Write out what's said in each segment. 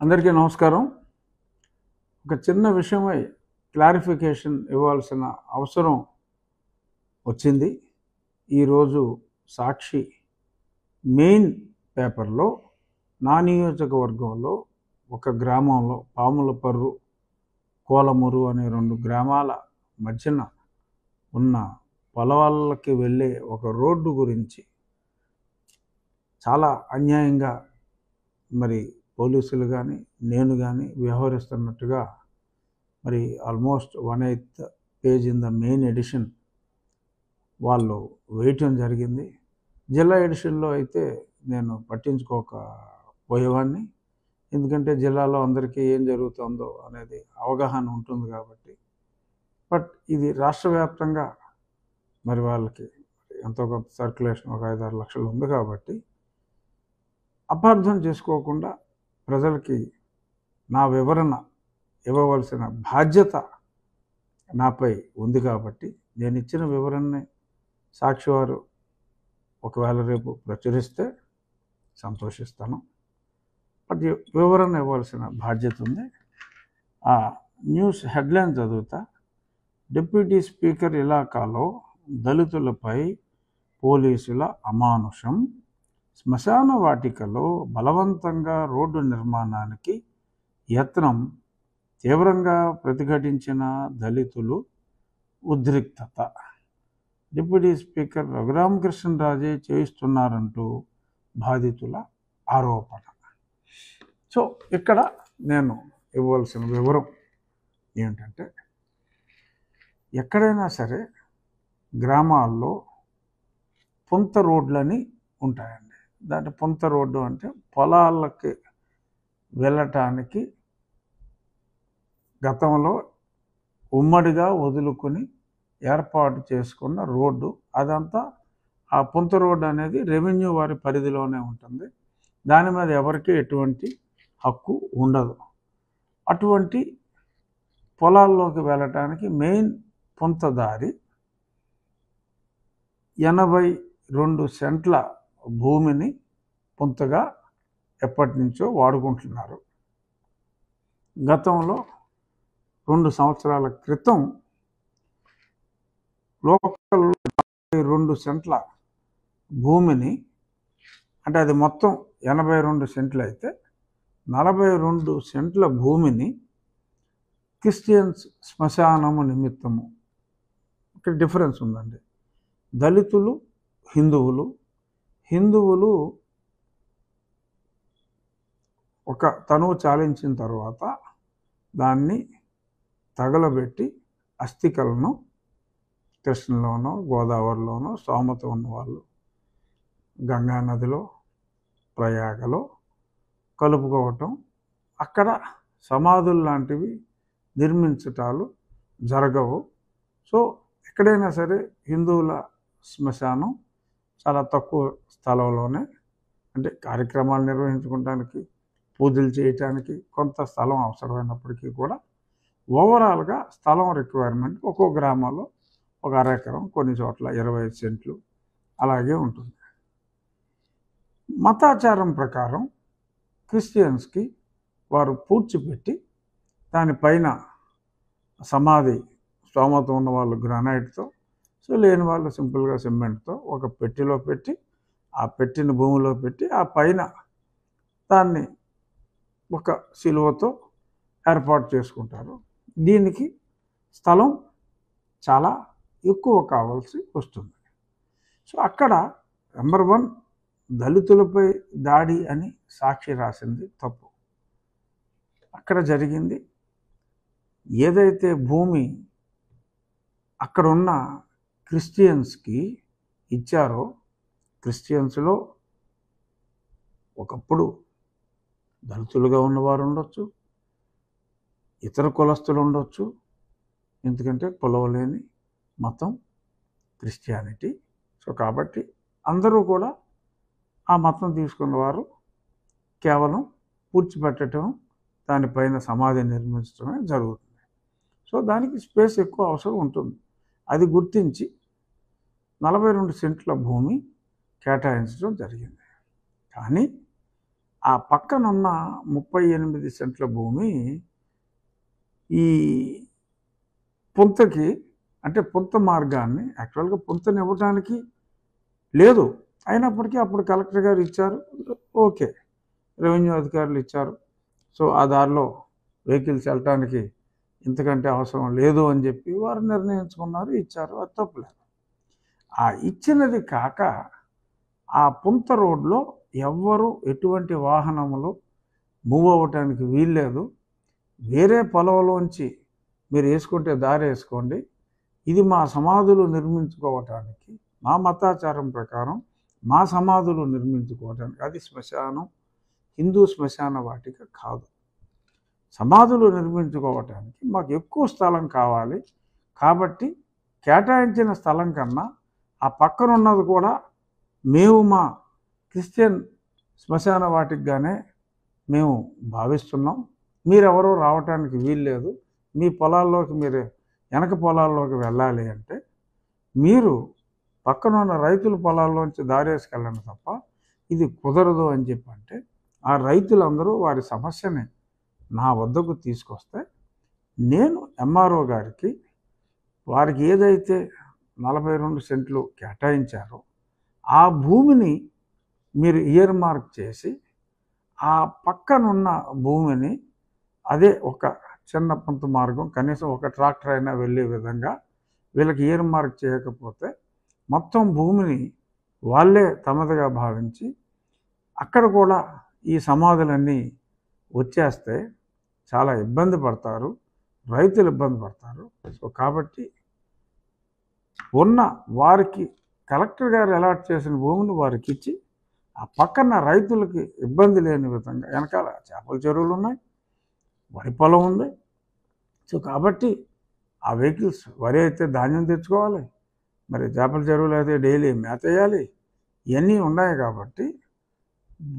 అందరికీ నమస్కారం. ఒక చిన్న విషయమై క్లారిఫికేషన్ ఇవ్వాల్సిన అవసరం వచ్చింది. ఈరోజు సాక్షి మెయిన్ పేపర్లో నా నియోజకవర్గంలో ఒక గ్రామంలో పాములపర్రు, కోలమూరు అనే 2 గ్రామాల మధ్యన ఉన్న పొలాలకి వెళ్ళే ఒక రోడ్డు గురించి చాలా అన్యాయంగా మరి పోలీసులు కానీ నేను కానీ వ్యవహరిస్తున్నట్టుగా మరి almost 1/8 page in the main edition వాళ్ళు వేయటం జరిగింది. జిల్లా ఎడిషన్లో అయితే నేను పట్టించుకోకపోయేవాడిని, ఎందుకంటే జిల్లాలో అందరికీ ఏం జరుగుతుందో అనేది అవగాహన ఉంటుంది కాబట్టి. బట్ ఇది రాష్ట్ర వ్యాప్తంగా మరి వాళ్ళకి ఎంతో కొంత సర్క్యులేషన్ ఒక 5-6 లక్షలు ఉంది కాబట్టి అపార్థం చేసుకోకుండా ప్రజలకి నా వివరణ ఇవ్వవలసిన బాధ్యత నాపై ఉంది కాబట్టి నేను ఇచ్చిన వివరణని సాక్షి వారు ఒకవేళ రేపు ప్రచురిస్తే సంతోషిస్తాను. బట్ వివరణ ఇవ్వాల్సిన బాధ్యత ఉంది. ఆ న్యూస్ హెడ్లైన్ చదువుతా. డిప్యూటీ స్పీకర్ ఇలాకాలో దళితులపై పోలీసుల అమానుషం, శ్మశాన వాటికలో బలవంతంగా రోడ్డు నిర్మాణానికి యత్నం, తీవ్రంగా ప్రతిఘటించిన దళితులు, ఉద్రిక్తత. డిప్యూటీ స్పీకర్ రఘురామకృష్ణరాజే చేయిస్తున్నారంటూ బాధితుల ఆరోపణ. సో ఇక్కడ నేను ఇవ్వాల్సిన వివరం ఏమిటంటే, ఎక్కడైనా సరే గ్రామాల్లో పుంత రోడ్లని ఉంటాయండి. దాంట్లో పుంత రోడ్డు అంటే పొలాలకి వెళ్ళటానికి గతంలో ఉమ్మడిగా వదులుకొని ఏర్పాటు చేసుకున్న రోడ్డు. అదంతా ఆ పుంత రోడ్డు అనేది రెవెన్యూ వారి పరిధిలోనే ఉంటుంది. దాని మీద ఎవరికి ఎటువంటి హక్కు ఉండదు. అటువంటి పొలాల్లోకి వెళ్ళటానికి మెయిన్ పుంత దారి 82 సెంట్ల భూమిని పుంతగా ఎప్పటి నుంచో వాడుకుంటున్నారు. గతంలో 2 సంవత్సరాల క్రితం లోకల్ 2 సెంట్ల భూమిని, అంటే అది మొత్తం 82 సెంట్లు అయితే 42 సెంట్ల భూమిని క్రిస్టియన్స్ శ్మశానము నిమిత్తము. ఇక్కడ డిఫరెన్స్ ఉందండి. దళితులు, హిందువులు ఒక తనువు చాలించిన తర్వాత దాన్ని తగలబెట్టి అస్థికలను కృష్ణలోనో గోదావరిలోనో స్తోమత ఉన్నవాళ్ళు గంగా నదిలో ప్రయాగలో కలుపుకోవటం, అక్కడ సమాధులు లాంటివి నిర్మించటాలు జరగవు. సో ఎక్కడైనా సరే హిందువుల శ్మశానం చాలా తక్కువ స్థలంలోనే, అంటే కార్యక్రమాలు నిర్వహించుకోవడానికి, పూజలు చేయటానికి కొంత స్థలం అవసరమైనప్పటికీ కూడా ఓవరాల్గా స్థలం రిక్వైర్మెంట్ ఒక్కో గ్రామంలో ఒక అరెకరం, కొన్ని చోట్ల 25 సెంట్లు అలాగే ఉంటుంది. మతాచారం ప్రకారం క్రిస్టియన్స్కి వారు పూడ్చిపెట్టి దానిపైన సమాధి, స్తోమత ఉన్న వాళ్ళు గ్రానైట్తో, సో లేని వాళ్ళు సింపుల్గా సిమెంట్తో ఒక పెట్టెలో పెట్టి, ఆ పెట్టిన భూమిలో పెట్టి, ఆ పైన దాన్ని ఒక సిలువతో ఏర్పాటు చేసుకుంటారు. దీనికి స్థలం చాలా ఎక్కువ కావాల్సి వస్తుంది. సో అక్కడ నెంబర్ 1 దళితులపై దాడి అని సాక్షి రాసింది తప్పు. అక్కడ జరిగింది ఏదైతే భూమి అక్కడున్న క్రిస్టియన్స్కి ఇచ్చారో, క్రిస్టియన్స్లో ఒకప్పుడు దళితులుగా ఉన్నవారు ఉండొచ్చు, ఇతర కులస్తులు ఉండొచ్చు, ఎందుకంటే కొలవలేని మతం క్రిస్టియానిటీ. సో కాబట్టి అందరూ కూడా ఆ మతం తీసుకున్నవారు కేవలం పూడ్చిపెట్టడం, దానిపైన సమాధి నిర్మించడమే జరుగుతుంది. సో దానికి స్పేస్ ఎక్కువ అవసరం ఉంటుంది. అది గుర్తించి 42 సెంట్ల భూమి కేటాయించడం జరిగింది. కానీ ఆ పక్కనున్న 38 సెంట్ల భూమి ఈ పుంతకి, అంటే పుంత మార్గాన్ని యాక్చువల్గా పుంతనివ్వడానికి లేదు, అయినప్పటికీ అప్పుడు కలెక్టర్ గారు ఇచ్చారు, ఓకే, రెవెన్యూ అధికారులు ఇచ్చారు. సో ఆ దారిలో వెహికల్స్ వెళ్ళటానికి ఇంతకంటే అవసరం లేదు అని చెప్పి వారు నిర్ణయించుకున్నారు, ఇచ్చారు, అది తప్పులేదు. ఆ ఇచ్చినది కాక ఆ పుంత రోడ్లో ఎవ్వరూ ఎటువంటి వాహనములు మూవ్ అవ్వటానికి వీల్లేదు. వేరే పొలంలోంచి మీరు వేసుకుంటే దారి వేసుకోండి, ఇది మా సమాధులు నిర్మించుకోవటానికి, మా మతాచారం ప్రకారం మా సమాధులు నిర్మించుకోవటానికి, అది శ్మశానం, హిందూ శ్మశాన వాటిక కాదు. సమాధులు నిర్మించుకోవటానికి మాకు ఎక్కువ స్థలం కావాలి, కాబట్టి కేటాయించిన స్థలం కన్నా ఆ పక్కన ఉన్నది కూడా మేము మా క్రిస్టియన్ శ్మశాన వాటికగానే మేము భావిస్తున్నాం, మీరెవరూ రావటానికి వీల్లేదు, మీ పొలాల్లోకి మీరు వెనక పొలాల్లోకి వెళ్ళాలి అంటే మీరు పక్కనున్న రైతుల పొలాల్లోంచి దారేసుకెళ్ళండి తప్ప ఇది కుదరదు అని చెప్పంటే, ఆ రైతులందరూ వారి సమస్యని నా వద్దకు తీసుకొస్తే నేను ఎంఆర్ఓ గారికి వారికి ఏదైతే 42 సెంట్లు కేటాయించారో ఆ భూమిని మీరు ఇయర్ మార్క్ చేసి ఆ పక్కనున్న భూమిని, అదే ఒక చిన్న పుంత మార్గం, కనీసం ఒక ట్రాక్టర్ అయినా వెళ్ళే విధంగా వీళ్ళకి ఇయర్ మార్క్ చేయకపోతే మొత్తం భూమిని వాళ్ళే తమదిగా భావించి అక్కడ కూడా ఈ సమాధులన్నీ వచ్చేస్తే చాలా ఇబ్బంది పడతారు, రైతులు ఇబ్బంది పడతారు. సో కాబట్టి ఉన్న వారికి కలెక్టర్ గారు అలాట్ చేసిన భూమిని వారికి ఇచ్చి ఆ పక్కన రైతులకి ఇబ్బంది లేని విధంగా, వెనకాల చేపల చెరువులు ఉన్నాయి, వరి పొలం ఉంది. సో కాబట్టి ఆ వెహికల్స్, వరి అయితే ధాన్యం తెచ్చుకోవాలి, మరి చేపల చెరువులు అయితే డైలీ మేత వేయాలి, ఇవన్నీ ఉన్నాయి. కాబట్టి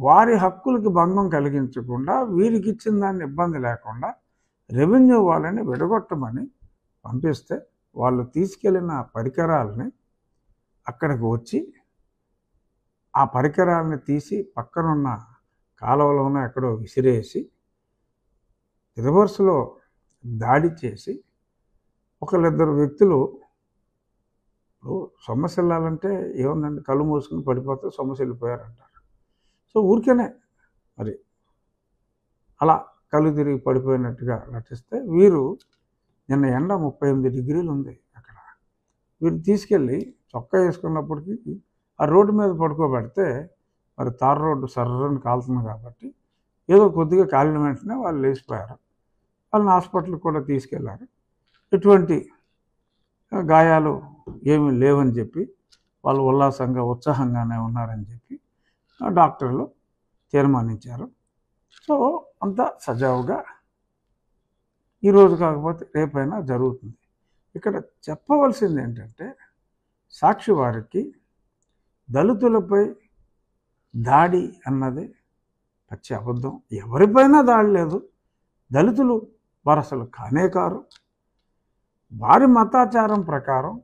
వారి హక్కులకి భంగం కలిగించకుండా వీరికి ఇచ్చిన దాన్ని ఇబ్బంది లేకుండా రెవెన్యూ వాళ్ళని విడగొట్టమని పంపిస్తే వాళ్ళు తీసుకెళ్ళిన పరికరాలని అక్కడికి వచ్చి ఆ పరికరాలని తీసి పక్కనున్న కాలువలోనూ ఎక్కడో విసిరేసి రివర్స్లో దాడి చేసి ఒకళ్ళిద్దరు వ్యక్తులు, సొమ్మసి వెళ్ళాలంటే ఏముందండి, కళ్ళు మూసుకుని పడిపోతే సొమ్మసి వెళ్ళిపోయారంటారు. సో ఊరికేనే మరి అలా కళ్ళు తిరిగి పడిపోయినట్టుగా నటిస్తే వీరు నిన్న ఎండ 38 డిగ్రీలు ఉంది అక్కడ, వీరు తీసుకెళ్ళి చొక్కా వేసుకున్నప్పటికీ ఆ రోడ్డు మీద పడుకోబెడితే మరి తార్ రోడ్డు సర్రని కాలుతుంది కాబట్టి ఏదో కొద్దిగా కాలిన వెంటనే వాళ్ళు లేచిపోయారు. వాళ్ళని హాస్పిటల్కి కూడా తీసుకెళ్లారు, ఎటువంటి గాయాలు ఏమీ లేవని చెప్పి వాళ్ళు ఉల్లాసంగా ఉత్సాహంగానే ఉన్నారని చెప్పి డాక్టర్లు తీర్మానించారు. సో అంతా సజావుగా ఈరోజు కాకపోతే రేపైనా జరుగుతుంది. ఇక్కడ చెప్పవలసింది ఏంటంటే, సాక్షి వారికి దళితులపై దాడి అన్నది పచ్చి అబద్ధం. ఎవరిపైనా దాడి లేదు, దళితులు వారు అసలు కానే కారు. వారి మతాచారం ప్రకారం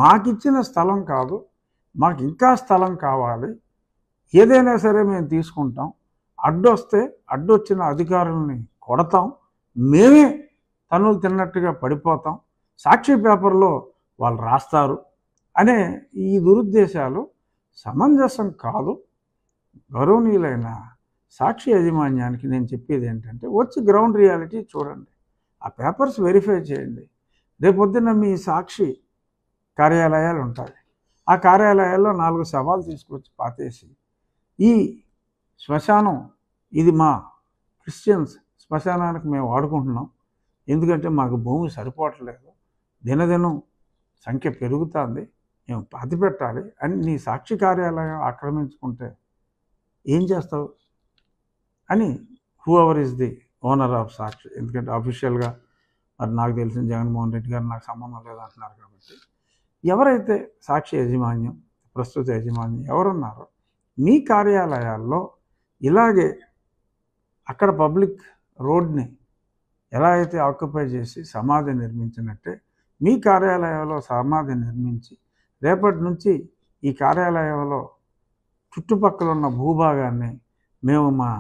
మాకిచ్చిన స్థలం కాదు, మాకు ఇంకా స్థలం కావాలి, ఏదైనా సరే మేము తీసుకుంటాం, అడ్డొస్తే అడ్డొచ్చిన అధికారులని కొడతాం, మేమే తనులు తిన్నట్టుగా పడిపోతాం, సాక్షి పేపర్లో వాళ్ళు రాస్తారు అనే ఈ దురుద్దేశాలు సమంజసం కాదు. గౌరవనీయులైన సాక్షి యాజమాన్యానికి నేను చెప్పేది ఏంటంటే, వచ్చి గ్రౌండ్ రియాలిటీ చూడండి, ఆ పేపర్స్ వెరిఫై చేయండి. రేపొద్దున మీ సాక్షి కార్యాలయాలు ఉంటాయి, ఆ కార్యాలయాల్లో 4 శవాలు తీసుకొచ్చి పాతేసి ఈ శ్మశానం ఇది మా క్రిస్టియన్స్ శ్మశానానికి మేము వాడుకుంటున్నాం, ఎందుకంటే మాకు భూమి సరిపోవట్లేదు, దినదినం సంఖ్య పెరుగుతుంది, మేము పాతి పెట్టాలి అని నీ సాక్షి కార్యాలయం ఆక్రమించుకుంటే ఏం చేస్తావు అని whoever is the owner of Sakshi, ఎందుకంటే అఫీషియల్గా మరి నాకు తెలిసిన జగన్మోహన్ రెడ్డి గారు నాకు సంబంధం లేదంటున్నారు. కాబట్టి ఎవరైతే సాక్షి యాజమాన్యం, ప్రస్తుత యాజమాన్యం ఎవరున్నారో మీ కార్యాలయాల్లో ఇలాగే అక్కడ పబ్లిక్ రోడ్ని ఎలా అయితే ఆక్యుపై చేసి సమాధి నిర్మించినట్టే మీ కార్యాలయంలో సమాధి నిర్మించి రేపటి నుంచి ఈ కార్యాలయంలో చుట్టుపక్కల ఉన్న భూభాగాన్ని మేము మా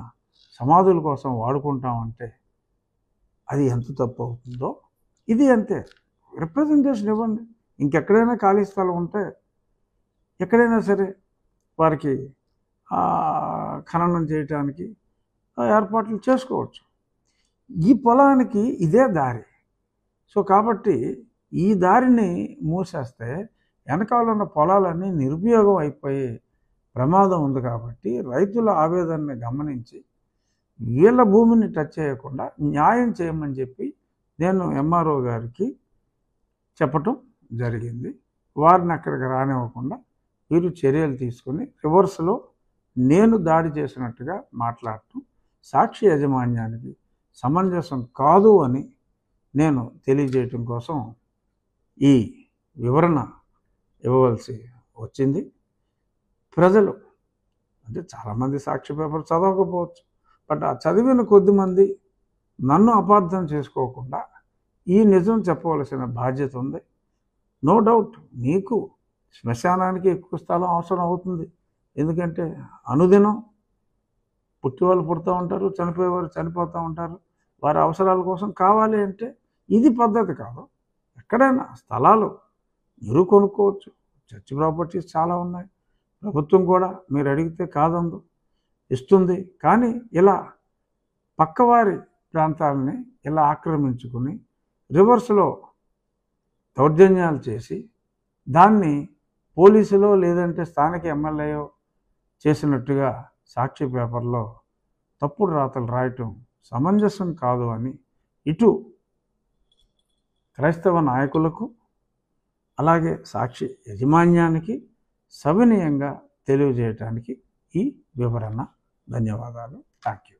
సమాధుల కోసం వాడుకుంటామంటే అది ఎంత తప్పు అవుతుందో ఇది అంతే. రిప్రజెంటేషన్ ఇవ్వండి. ఇంకెక్కడైనా ఖాళీ స్థలం ఉంటే ఎక్కడైనా సరే వారికి ఖననం చేయటానికి ఏర్పాట్లు చేసుకోవచ్చు. ఈ పొలానికి ఇదే దారి. సో కాబట్టి ఈ దారిని మూసేస్తే వెనకాల ఉన్న పొలాలన్నీ నిరుపయోగం అయిపోయే ప్రమాదం ఉంది. కాబట్టి రైతుల ఆవేదనని గమనించి వీళ్ళ భూమిని టచ్ చేయకుండా న్యాయం చేయమని చెప్పి నేను ఎంఆర్ఓ గారికి చెప్పటం జరిగింది. వారిని అక్కడికి రానివ్వకుండా వీరు చర్యలు తీసుకుని రివర్స్లో నేను దాడి చేసినట్టుగా మాట్లాడటం సాక్షి యాజమాన్యానికి సమంజసం కాదు అని నేను తెలియజేయటం కోసం ఈ వివరణ ఇవ్వవలసి వచ్చింది. ప్రజలు అంటే చాలామంది సాక్షి పేపర్ చదవకపోవచ్చు, బట్ ఆ చదివిన కొద్దిమంది నన్ను అపార్థం చేసుకోకుండా ఈ నిజం చెప్పవలసిన బాధ్యత ఉంది. నో డౌట్ మీకు శ్మశానానికి ఎక్కువ స్థలం అవసరం అవుతుంది. ఎందుకంటే అనుదినం పుట్టివాళ్ళు పుడుతూ ఉంటారు, చనిపోయేవారు చనిపోతూ ఉంటారు. వారి అవసరాల కోసం కావాలి అంటే ఇది పద్ధతి కాదు. ఎక్కడైనా స్థలాలు మీరు కొనుక్కోవచ్చు. చర్చ్ ప్రాపర్టీస్ చాలా ఉన్నాయి. ప్రభుత్వం కూడా మీరు అడిగితే కాదందు, ఇస్తుంది. కానీ ఇలా పక్కవారి ప్రాంతాలని ఇలా ఆక్రమించుకుని రివర్స్లో దౌర్జన్యాలు చేసి దాన్ని పోలీసులో లేదంటే స్థానిక ఎమ్మెల్యేయో చేసినట్టుగా సాక్షి పేపర్లో తప్పుడు రాతలు రాయటం సమంజసం కాదు అని ఇటు క్రైస్తవ నాయకులకు అలాగే సాక్షి యాజమాన్యానికి సవినయంగా తెలియజేయటానికి ఈ వివరణ. ధన్యవాదాలు. Thank you.